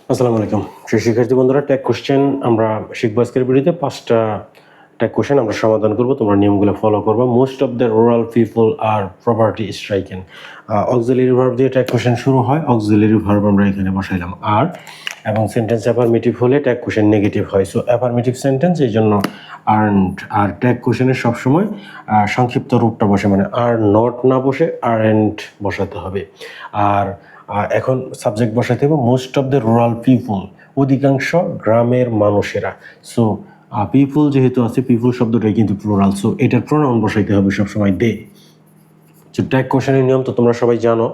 আসসালামু আলাইকুম শিক্ষার্থী বন্ধুরা, ট্যাগ কোশ্চেন আমরা শিখবো আজকের ভিডিওতে। 5টা ট্যাগ কোশ্চেন আমরা সমাধান করব, তোমরা নিয়মগুলো ফলো করবে। Most of the rural people আর প্রপার্টি স্ট্রাইকেন। অক্সিলারি ভার্ব দিয়ে ট্যাগ কোশ্চেন শুরু হয়, অক্সিলারি ভার্ব আমরা এখানে বসাইলাম আর, এবং সেন্টেন্স অ্যাফার্মেটিভ হলে ট্যাগ কোশ্চেন নেগেটিভ হয়। সো অ্যাফার্মেটিভ সেন্টেন্স, এই জন্য আর্নড। আর ট্যাগ কোশ্চেনের সবসময় সংক্ষিপ্ত রূপটা বসে, মানে আর নট না বসে আর এন্ড বসাতে হবে। আর এখন সাবজেক্ট বসাতে হবে most of the rural people, অধিকাংশ গ্রামের মানুষেরা। সো পিপল যেহেতু আছে, পিপল শব্দটাই কিন্তু প্লুরাল, সো এটার প্রোনাউন বসাইতে হবে সবসময় দে। যে ট্যাগ কোশ্চেনের নিয়ম তো তোমরা সবাই জানো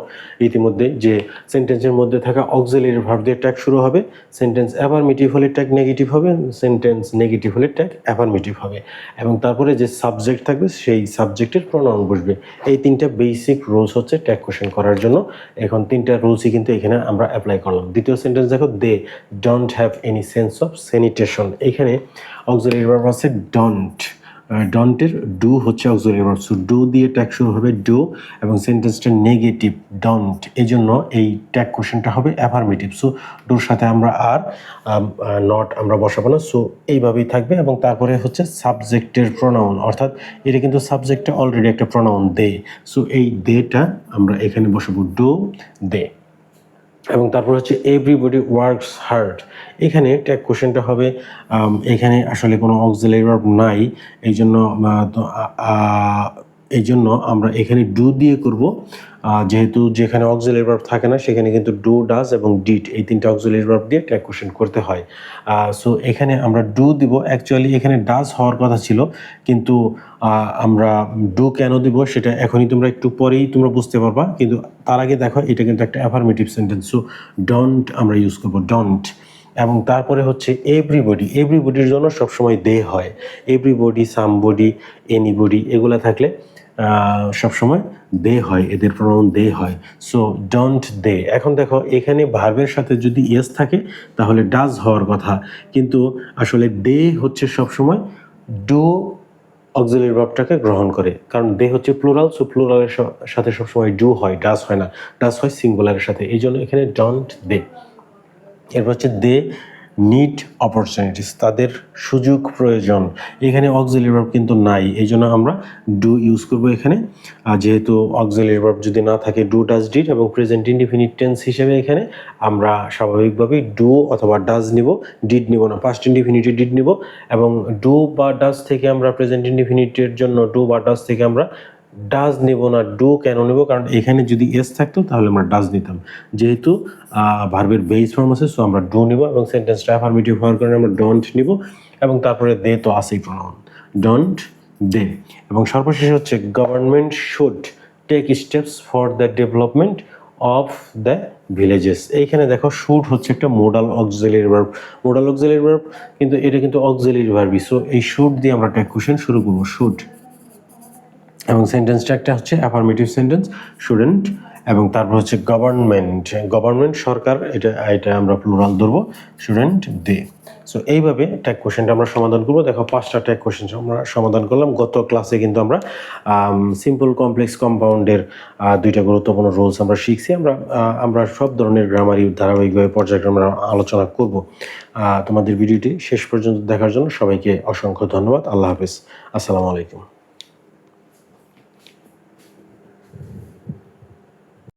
ইতিমধ্যে, যে সেন্টেন্সের মধ্যে থাকা অক্সিলারি ভার্ব দিয়ে ট্যাগ শুরু হবে, সেন্টেন্স অ্যাফার্মেটিভ হলে ট্যাগ নেগেটিভ হবে, সেন্টেন্স নেগেটিভ হলে ট্যাগ অ্যাফার্মেটিভ হবে, এবং তারপরে যে সাবজেক্ট থাকবে সেই সাবজেক্টের প্রোনাউন বসবে। এই 3টা বেসিক রুলস হচ্ছে ট্যাগ কোশ্চেন করার জন্য। এখন 3টা রুলসই কিন্তু এখানে আমরা অ্যাপ্লাই করলাম। দ্বিতীয় সেন্টেন্স দেখো, they don't have any sense of sanitation. এখানে অক্সিলারি ভার্ব আছে ডোন্ট, ডন্টের ডু হচ্ছে অক্সিলারি ভার্ব, সো ডু দিয়ে ট্যাগ শুরু হবে ডু, এবং সেন্টেন্সটা নেগেটিভ ডন্ট, এই জন্য এই ট্যাগ কোশ্চেনটা হবে অ্যাফার্মেটিভ। সো ডুর সাথে আমরা আর নট আমরা বসাবো না, সো এইভাবেই থাকবে। এবং তারপরে হচ্ছে সাবজেক্টের প্রোনাউন, অর্থাৎ এটা কিন্তু সাবজেক্টে অলরেডি একটা প্রোনাউন দে, সো এই দেটা আমরা এখানে বসাবো ডু দে। এবং তারপর হচ্ছে এভরিবডি ওয়ার্কস হার্ড। এখানে ট্যাগ কোশ্চেনটা হবে, এখানে আসলে কোনো অক্সিলারি ভার্ব নাই, এই জন্য আমরা এখানে ডু দিয়ে করব। যেহেতু যেখানে অক্সিলারি ভার্ব থাকে না সেখানে কিন্তু ডু, ডাজ এবং ডিড, এই 3টা অক্সিলারি ভার্ব দিয়ে ট্যাগ কোশ্চেন করতে হয়। সো এখানে আমরা ডু দিব। অ্যাকচুয়ালি এখানে ডাজ হওয়ার কথা ছিল, কিন্তু আমরা ডু কেন দিব সেটা এখনই তোমরা একটু পরেই তোমরা বুঝতে পারবা, কিন্তু তার আগে দেখো এটা কিন্তু একটা অ্যাফার্মেটিভ সেন্টেন্স, সো ডোন্ট আমরা ইউজ করবো ডোন্ট। এবং তারপরে হচ্ছে এভরিবডি, এভরিবডির জন্য সবসময় দে হয়। এভরিবডি, সামবডি, এনিবডি এগুলো থাকলে সবসময় দে হয়, এদের প্রোনাউন দে হয়। So don't they. এখন দেখো এখানে ভার্বের সাথে যদি ইয়েস থাকে তাহলে ডাজ হওয়ার কথা, কিন্তু আসলে দে হচ্ছে সবসময় ডু অক্সিলারি ভার্বটাকে গ্রহণ করে, কারণ দে হচ্ছে প্লুরাল, সো প্লুরালের সাথে সবসময় ডু হয়, ডাজ হয় না, ডাজ হয় সিঙ্গুলারের সাথে, এই জন্য এখানে ডোন্ট দে। এরপর হচ্ছে দে নিড অপরচুনিটিস, তাদের সুযোগ প্রয়োজন। এখানে অক্সিলারি ভার্ব কিন্তু নাই, এই জন্য আমরা ডু ইউজ করবো এখানে। যেহেতু অক্সিলারি ভার্ব যদি না থাকে, ডু, ডাজ, ডিড এবং প্রেজেন্ট ইনডিফিনিট টেন্স হিসেবে এখানে আমরা স্বাভাবিকভাবেই ডু অথবা ডাজ নিব, ডিড নিব না। পাস্ট ইনডিফিনিটে ডিড নিব, এবং ডু বা ডাজ থেকে আমরা প্রেজেন্ট ইনডিফিনিটের জন্য ডু বা ডাজ থেকে আমরা ডাজ নিব না। ডু কেন নেব? কারণ এখানে যদি এস থাকতো তাহলে আমরা ডাজ নিতাম। যেহেতু ভার্বের বেস ফর্ম আছে, সো আমরা ডু নিব, এবং সেন্টেন্সটা অ্যাফার্মেটিভ হওয়ার কারণে আমরা ডোন্ট নিব, এবং তারপরে দে তো আছেই প্রোনাউন, ডোন্ট দে। এবং সর্বশেষ হচ্ছে government should take steps for the development of the villages. এইখানে দেখো শুড হচ্ছে একটা modal auxiliary verb, modal auxiliary verb, কিন্তু এটা কিন্তু অক্সিলারি ভার্বই, সো এই শুড দিয়ে আমরা ট্যাগ কোশ্চেন শুরু করবো, শুড। এবং সেন্টেন্সটা একটা হচ্ছে অ্যাফার্মেটিভ সেন্টেন্স, শুডেন্ট। এবং তারপর হচ্ছে গভর্নমেন্ট, গভর্নমেন্ট সরকার, এটা আমরা প্লুরাল ধরবো, শুডেন্ট দে। সো এইভাবে ট্যাগ কোশ্চেনটা আমরা সমাধান করবো। দেখো 5টা ট্যাগ কোশ্চেন আমরা সমাধান করলাম। গত ক্লাসে কিন্তু আমরা সিম্পল কমপ্লেক্স কম্পাউন্ডের 2টা গুরুত্বপূর্ণ রুলস আমরা শিখছি। আমরা সব ধরনের গ্রামারই ধারাবাহিকভাবে পর্যায়ক্রমে আমরা আলোচনা করব। তোমাদের ভিডিওটি শেষ পর্যন্ত দেখার জন্য সবাইকে অসংখ্য ধন্যবাদ। আল্লাহ হাফেজ, আসসালামু আলাইকুম।